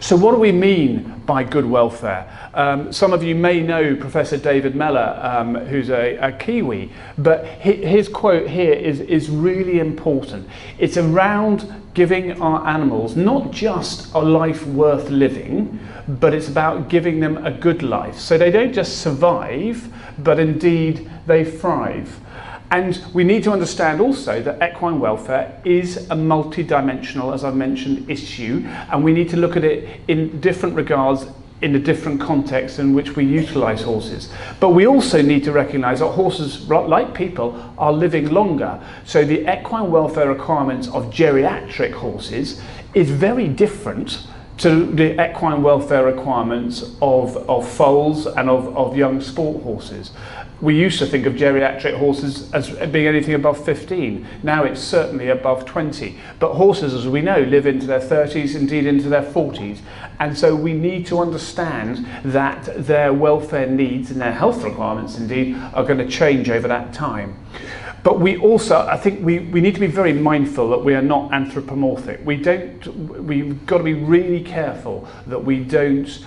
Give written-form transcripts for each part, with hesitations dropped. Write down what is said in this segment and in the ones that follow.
So what do we mean by good welfare? Some of you may know Professor David Mellor, who's a Kiwi, but his quote here is really important. It's around giving our animals not just a life worth living, but it's about giving them a good life. So they don't just survive, but indeed they thrive. And we need to understand also that equine welfare is a multi-dimensional, as I've mentioned, issue, and we need to look at it in different regards in the different contexts in which we utilise horses. But we also need to recognise that horses, like people, are living longer. So the equine welfare requirements of geriatric horses is very different to the equine welfare requirements of foals and of young sport horses. We used to think of geriatric horses as being anything above 15. Now it's certainly above 20. But horses, as we know, live into their 30s, indeed into their 40s. And so we need to understand that their welfare needs and their health requirements, indeed, are going to change over that time. But we also, I think we need to be very mindful that we are not anthropomorphic. We've got to be really careful that we don't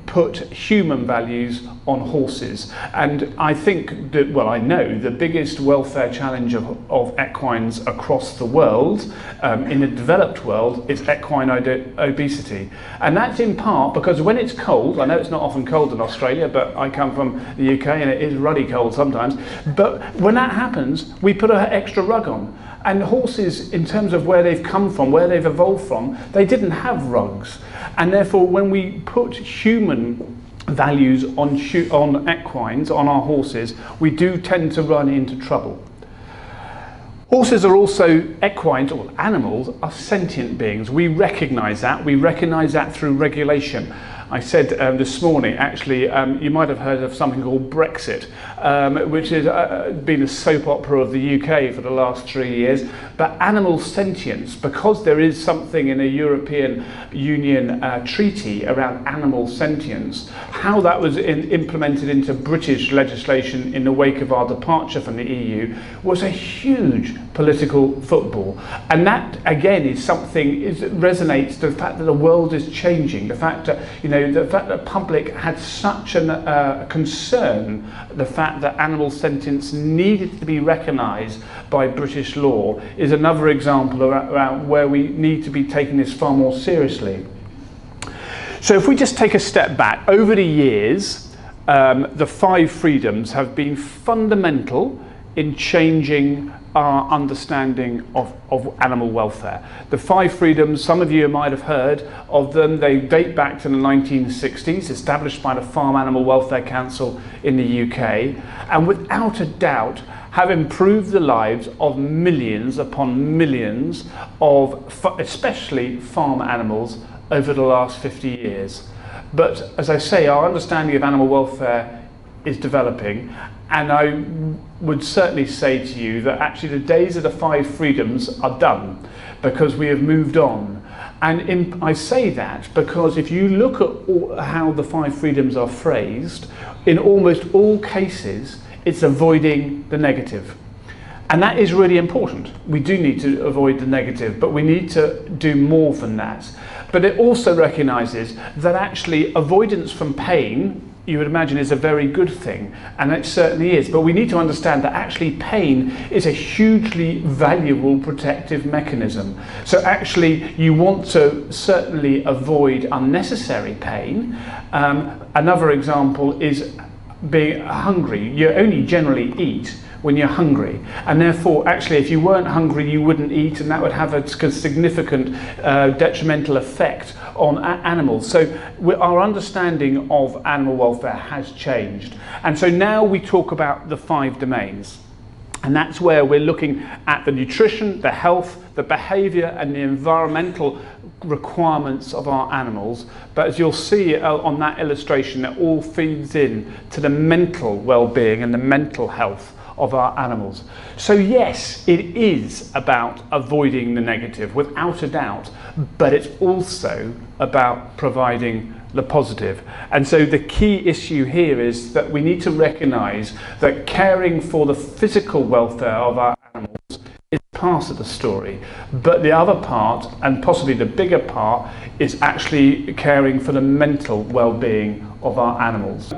put human values on horses. And I think that, well, I know the biggest welfare challenge of equines across the world, in the developed world, is equine obesity. And that's in part because when it's cold, I know it's not often cold in Australia, but I come from the UK and it is ruddy cold sometimes, but when that happens, we put an extra rug on. And horses, in terms of where they've come from, where they've evolved from, they didn't have rugs. And therefore, when we put human values on equines, on our horses, we do tend to run into trouble. Horses are also, equines, or animals, are sentient beings. We recognise that. We recognise that through regulation. I said this morning, actually, you might have heard of something called Brexit, which has been a soap opera of the UK for the last 3 years. But animal sentience, because there is something in a European Union treaty around animal sentience, how that was implemented into British legislation in the wake of our departure from the EU was a huge political football. And that, again, is something that resonates to the fact that the world is changing, the fact that, the fact that the public had such a concern, the fact that animal sentience needed to be recognised by British law is another example around where we need to be taking this far more seriously. So if we just take a step back, over the years, the 5 freedoms have been fundamental in changing our understanding of animal welfare. The 5 freedoms, some of you might have heard of them. They date back to the 1960s, established by the Farm Animal Welfare Council in the UK, and without a doubt have improved the lives of millions upon millions of especially farm animals over the last 50 years. But as I say, our understanding of animal welfare is developing, and I would certainly say to you that actually the days of the 5 freedoms are done, because we have moved on. And I say that because if you look at how the 5 freedoms are phrased, in almost all cases it's avoiding the negative. And that is really important. We do need to avoid the negative, but we need to do more than that. But it also recognises that actually avoidance from pain, you would imagine, is a very good thing, and it certainly is, but we need to understand that actually pain is a hugely valuable protective mechanism. So actually you want to certainly avoid unnecessary pain. Another example is being hungry. You only generally eat when you're hungry, and therefore actually if you weren't hungry you wouldn't eat, and that would have a significant detrimental effect on animals. So our understanding of animal welfare has changed, and so now we talk about the 5 domains, and that's where we're looking at the nutrition, the health, the behaviour and the environmental requirements of our animals. But as you'll see on that illustration, it all feeds in to the mental well-being and the mental health of our animals. So yes, it is about avoiding the negative, without a doubt, but it's also about providing the positive. And so the key issue here is that we need to recognise that caring for the physical welfare of our animals is part of the story, but the other part, and possibly the bigger part, is actually caring for the mental well-being of our animals.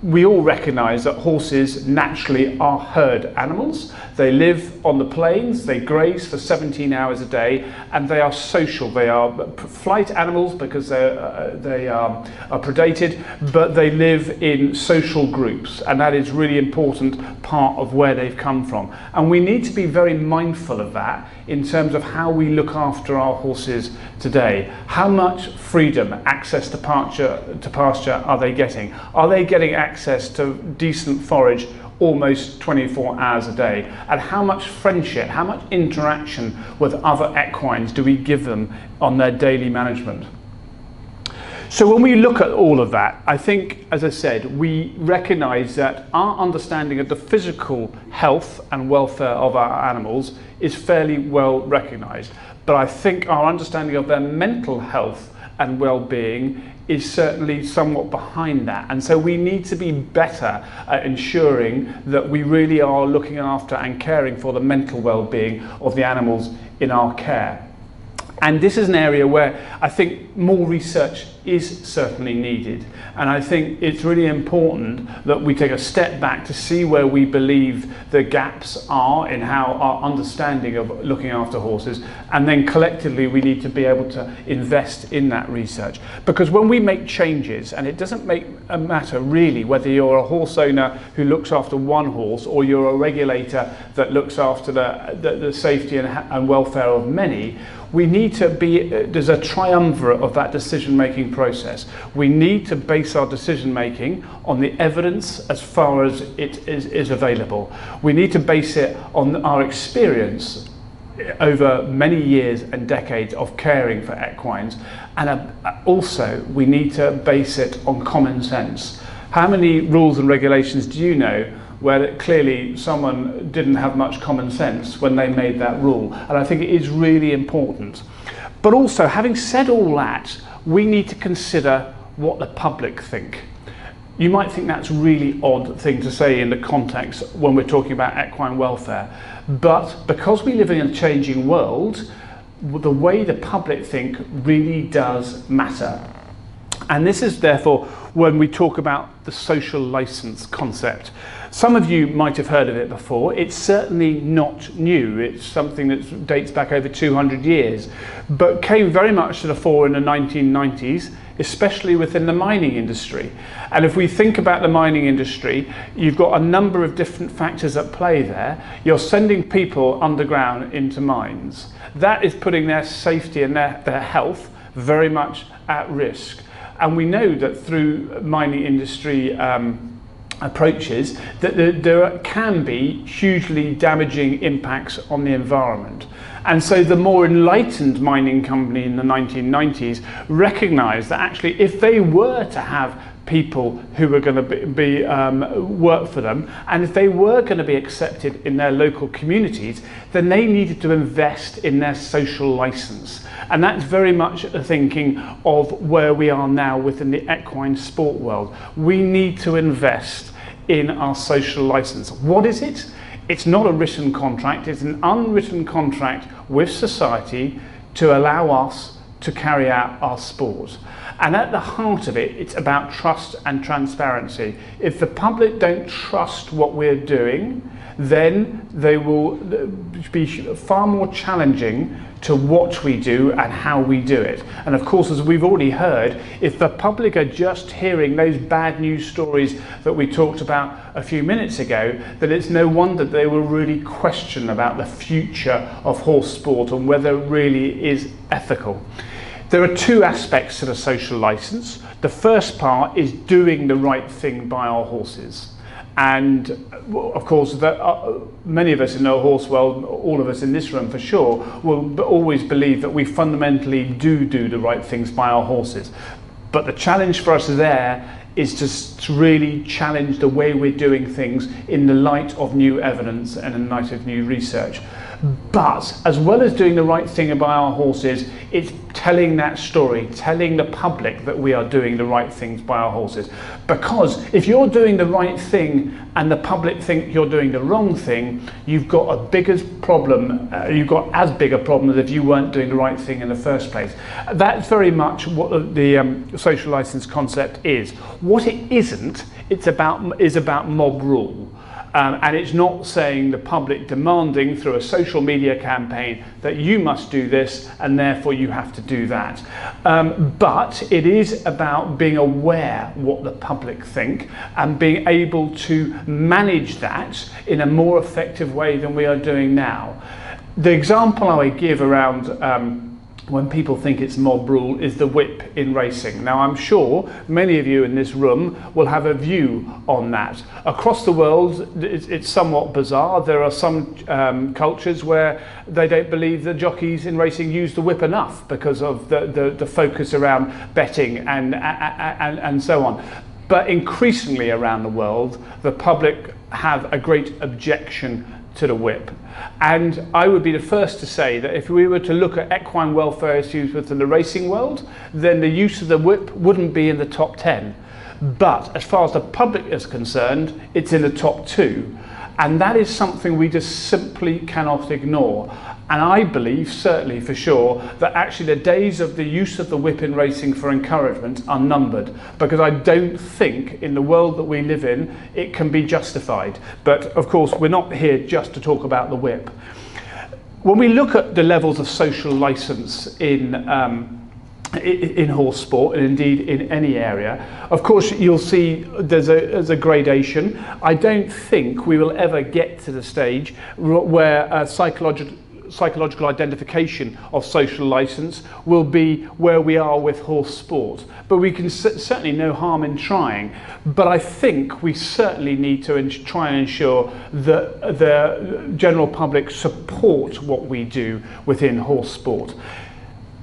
We all recognise that horses naturally are herd animals. They live on the plains, they graze for 17 hours a day, and they are social. They are flight animals because they are predated, but they live in social groups, and that is really important part of where they've come from. And we need to be very mindful of that in terms of how we look after our horses today. How much freedom, access to pasture are they getting? Are they getting access to decent forage almost 24 hours a day? And how much friendship, how much interaction with other equines do we give them on their daily management? So when we look at all of that, I think, as I said, we recognise that our understanding of the physical health and welfare of our animals is fairly well recognised. But I think our understanding of their mental health and well-being is certainly somewhat behind that. And so we need to be better at ensuring that we really are looking after and caring for the mental well-being of the animals in our care. And this is an area where I think more research is certainly needed. And I think it's really important that we take a step back to see where we believe the gaps are in how our understanding of looking after horses, and then collectively we need to be able to invest in that research. Because when we make changes, and it doesn't make a matter really whether you're a horse owner who looks after one horse or you're a regulator that looks after the safety and welfare of many, we need to be, there's a triumvirate of that decision-making process. We need to base our decision-making on the evidence as far as it is available. We need to base it on our experience over many years and decades of caring for equines. And also, we need to base it on common sense. How many rules and regulations do you know where clearly someone didn't have much common sense when they made that rule? And I think it is really important. But also, having said all that, we need to consider what the public think. You might think that's a really odd thing to say in the context when we're talking about equine welfare, but because we live in a changing world, the way the public think really does matter. And this is therefore when we talk about the social license concept. Some of you might have heard of it before. It's certainly not new. It's something that dates back over 200 years, but came very much to the fore in the 1990s, especially within the mining industry. And if we think about the mining industry, you've got a number of different factors at play there. You're sending people underground into mines. That is putting their safety and their health very much at risk. And we know that through mining industry approaches that there can be hugely damaging impacts on the environment. And so the more enlightened mining company in the 1990s recognized that actually if they were to have people who were going to work for them, and if they were going to be accepted in their local communities, then they needed to invest in their social license. And that's very much a thinking of where we are now within the equine sport world. We need to invest in our social license. What is it? It's not a written contract, it's an unwritten contract with society to allow us to carry out our sport. And at the heart of it, it's about trust and transparency. If the public don't trust what we're doing, then they will be far more challenging to what we do and how we do it. And of course, as we've already heard, if the public are just hearing those bad news stories that we talked about a few minutes ago, then it's no wonder they will really question about the future of horse sport and whether it really is ethical. There are two aspects to the social license. The first part is doing the right thing by our horses. And of course, many of us in the horse world, all of us in this room for sure, will always believe that we fundamentally do the right things by our horses. But the challenge for us there is to really challenge the way we're doing things in the light of new evidence and in light of new research. But as well as doing the right thing by our horses, it's telling that story, telling the public that we are doing the right things by our horses. Because if you're doing the right thing and the public think you're doing the wrong thing, you've got a bigger problem, you've got as big a problem as if you weren't doing the right thing in the first place. That's very much what the social license concept is. What it isn't, is about mob rule. And it's not saying the public demanding through a social media campaign that you must do this and therefore you have to do that. But it is about being aware what the public think and being able to manage that in a more effective way than we are doing now. The example I give around when people think it's mob rule is the whip in racing. Now I'm sure many of you in this room will have a view on that. Across the world it's somewhat bizarre. There are some cultures where they don't believe the jockeys in racing use the whip enough because of the focus around betting and so on. But increasingly around the world the public have a great objection to the whip. And I would be the first to say that if we were to look at equine welfare issues within the racing world, then the use of the whip wouldn't be in the top 10. But as far as the public is concerned, it's in the top 2. And that is something we just simply cannot ignore. And I believe, certainly for sure, that actually the days of the use of the whip in racing for encouragement are numbered, because I don't think in the world that we live in it can be justified. But of course we're not here just to talk about the whip. When we look at the levels of social licence in horse sport, and indeed in any area, of course you'll see there's a gradation. I don't think we will ever get to the stage where psychological identification of social licence will be where we are with horse sport, but we can certainly no harm in trying. But I think we certainly need to try and ensure that the general public support what we do within horse sport.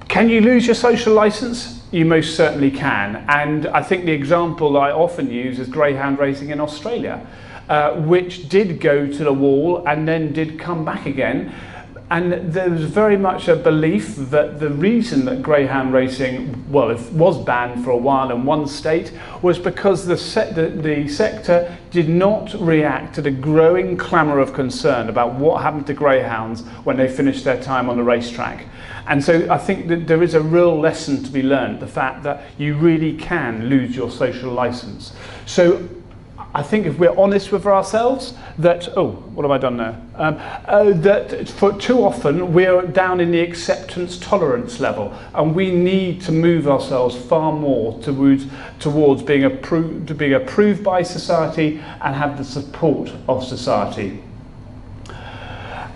Can you lose your social licence? You most certainly can. And I think the example I often use is greyhound racing in Australia, which did go to the wall and then did come back again. And there was very much a belief that the reason that greyhound racing, well, it was banned for a while in one state, was because the sector did not react to the growing clamour of concern about what happened to greyhounds when they finished their time on the racetrack. And so I think that there is a real lesson to be learned, the fact that you really can lose your social licence. So I think if we're honest with ourselves, that, what have I done now? That for too often we're down in the acceptance tolerance level, and we need to move ourselves far more towards being approved by society and have the support of society.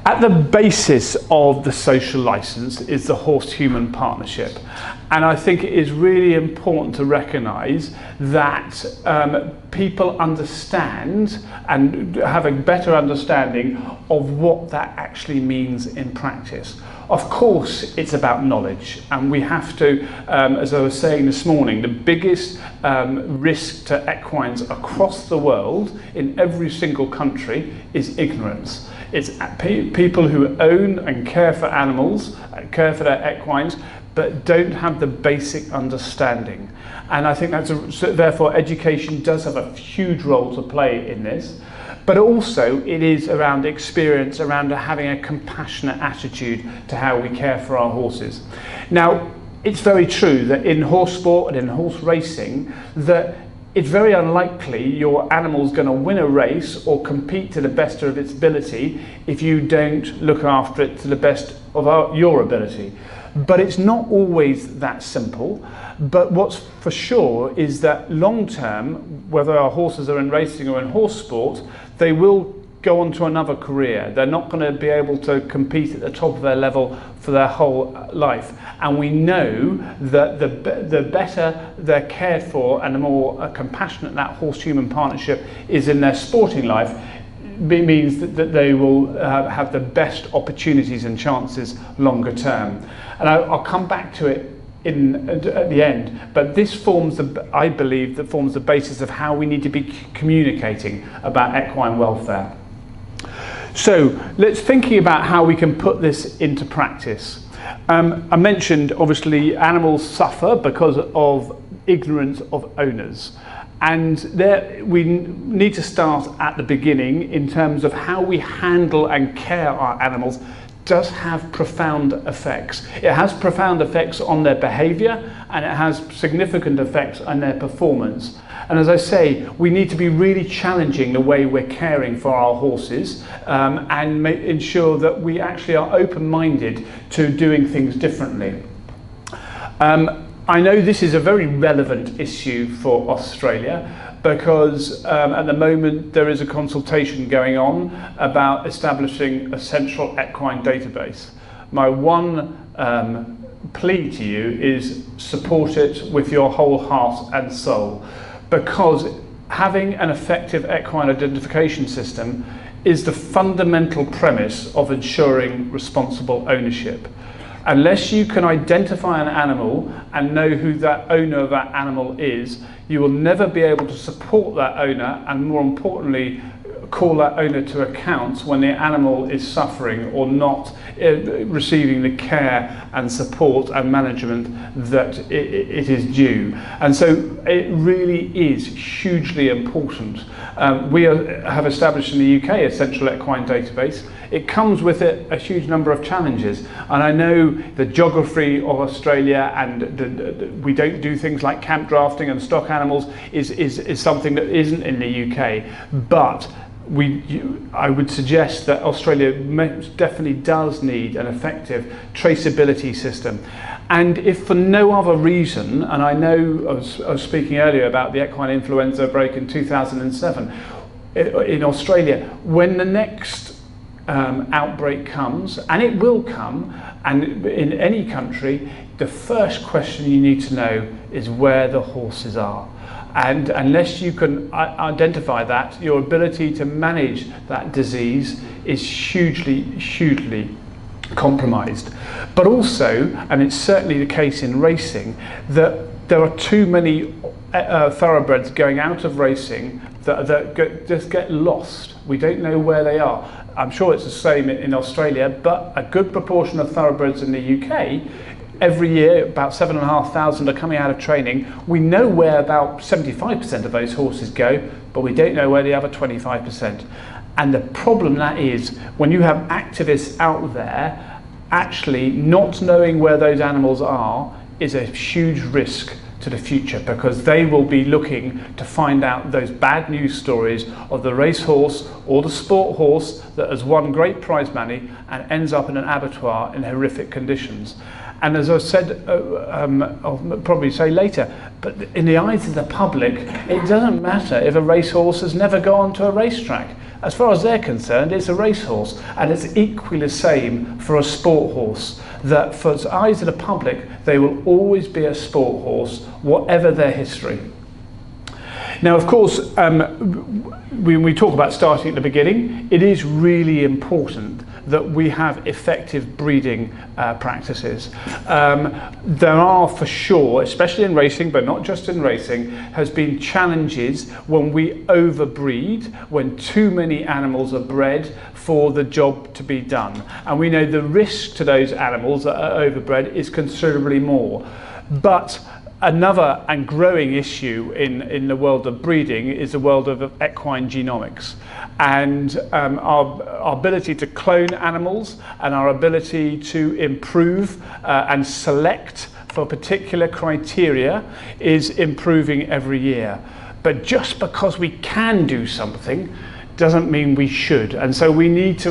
At the basis of the social licence is the horse-human partnership. And I think it is really important to recognise that people understand and have a better understanding of what that actually means in practice. Of course, it's about knowledge, and we have to, as I was saying this morning, the biggest risk to equines across the world in every single country is ignorance. It's people who own and care for animals, care for their equines, but don't have the basic understanding. And I think therefore education does have a huge role to play in this. But also it is around experience, around having a compassionate attitude to how we care for our horses. Now, it's very true that in horse sport and in horse racing, that it's very unlikely your animal's going to win a race or compete to the best of its ability if you don't look after it to the best of your ability. But it's not always that simple. But what's for sure is that long term, whether our horses are in racing or in horse sport, they will go on to another career. They're not going to be able to compete at the top of their level for their whole life. And we know that the better they're cared for and the more compassionate that horse-human partnership is in their sporting life, it means that they will have the best opportunities and chances longer term. And I'll come back to it at the end, but this forms I believe that forms the basis of how we need to be communicating about equine welfare. So let's thinking about how we can put this into practice. I mentioned obviously animals suffer because of ignorance of owners. And there we need to start at the beginning in terms of how we handle and care our animals does have profound effects. It has profound effects on their behaviour, and it has significant effects on their performance. And as I say, we need to be really challenging the way we're caring for our horses, and ensure that we actually are open-minded to doing things differently. I know this is a very relevant issue for Australia because at the moment there is a consultation going on about establishing a central equine database. My one plea to you is support it with your whole heart and soul, because having an effective equine identification system is the fundamental premise of ensuring responsible ownership. Unless you can identify an animal and know who that owner of that animal is, you will never be able to support that owner, and more importantly, call that owner to account when the animal is suffering or not receiving the care and support and management that it is due. And so it really is hugely important. We have established in the UK a central equine database. It comes with it a huge number of challenges, and I know the geography of Australia and we don't do things like camp drafting and stock animals is something that isn't in the UK, but I would suggest that Australia definitely does need an effective traceability system. And if for no other reason, and I know I was speaking earlier about the equine influenza outbreak in 2007 in Australia, when the next outbreak comes, and it will come, and in any country, the first question you need to know is where the horses are. And unless you can identify that, your ability to manage that disease is hugely compromised. But also, and it's certainly the case in racing, that there are too many thoroughbreds going out of racing that just get lost. We don't know where they are. I'm sure it's the same in Australia, but a good proportion of thoroughbreds in the UK, every year about 7,500 are coming out of training. We know where about 75% of those horses go, but we don't know where the other 25%. And the problem that is, when you have activists out there, actually not knowing where those animals are is a huge risk to the future, because they will be looking to find out those bad news stories of the racehorse or the sport horse that has won great prize money and ends up in an abattoir in horrific conditions. And as I said, I'll probably say later, but in the eyes of the public, it doesn't matter if a racehorse has never gone to a racetrack. As far as they're concerned, it's a racehorse, and it's equally the same for a sport horse. That for the eyes of the public, they will always be a sport horse, whatever their history. Now, of course, when we talk about starting at the beginning, it is really important that we have effective breeding practices. There are for sure, especially in racing, but not just in racing, has been challenges when we overbreed, when too many animals are bred for the job to be done. And we know the risk to those animals that are overbred is considerably more. But another and growing issue in the world of breeding is the world of equine genomics. And our ability to clone animals and our ability to improve and select for particular criteria is improving every year. But just because we can do something doesn't mean we should. And so we need to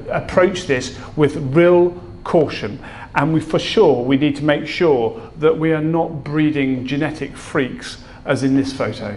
approach this with real caution. And we need to make sure that we are not breeding genetic freaks, as in this photo.